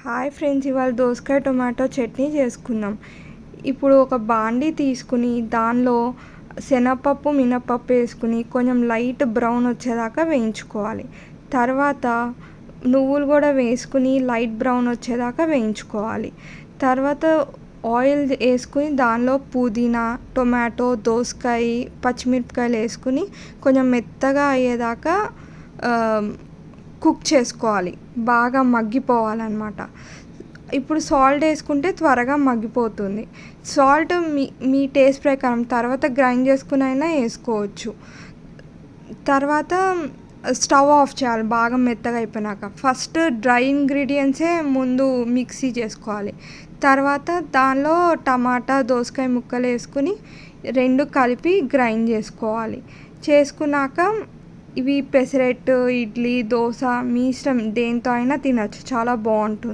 Hi friends, ఇవాళ దోసకాయ tomato chutney చేసుకుందాం. ఇప్పుడు ఒక బాండీ తీసుకుని దానిలో శనగపప్పు మినపప్పు వేసుకుని కొంచెం లైట్ బ్రౌన్ వచ్చేదాకా వేయించుకోవాలి. తర్వాత నువ్వులు కూడా వేసుకుని లైట్ బ్రౌన్ వచ్చేదాకా వేయించుకోవాలి. తర్వాత ఆయిల్ వేసుకుని దానిలో పుదీనా, టొమాటో, దోసకాయ, పచ్చిమిరపకాయలు వేసుకుని కొంచెం మెత్తగా అయ్యేదాకా కుక్ చేసుకోవాలి. బాగా మగ్గిపోవాలన్నమాట. ఇప్పుడు సాల్ట్ వేసుకుంటే త్వరగా మగ్గిపోతుంది. సాల్ట్ మీ టేస్ట్ ప్రకారం తర్వాత గ్రైండ్ చేసుకుని అయినా వేసుకోవచ్చు. తర్వాత స్టవ్ ఆఫ్ చేయాలి బాగా మెత్తగా అయిపోయినాక. ఫస్ట్ డ్రై ఇంగ్రీడియంట్సే ముందు మిక్సీ చేసుకోవాలి. తర్వాత దానిలో టమాటా, దోసకాయ ముక్కలు వేసుకుని రెండు కలిపి గ్రైండ్ చేసుకోవాలి. చేసుకున్నాక ఇవి పెసరట్టు, ఇడ్లీ, దోశ మీ ఇష్టం దేనితో అయినా తినచ్చు. చాలా బాగుంటుంది.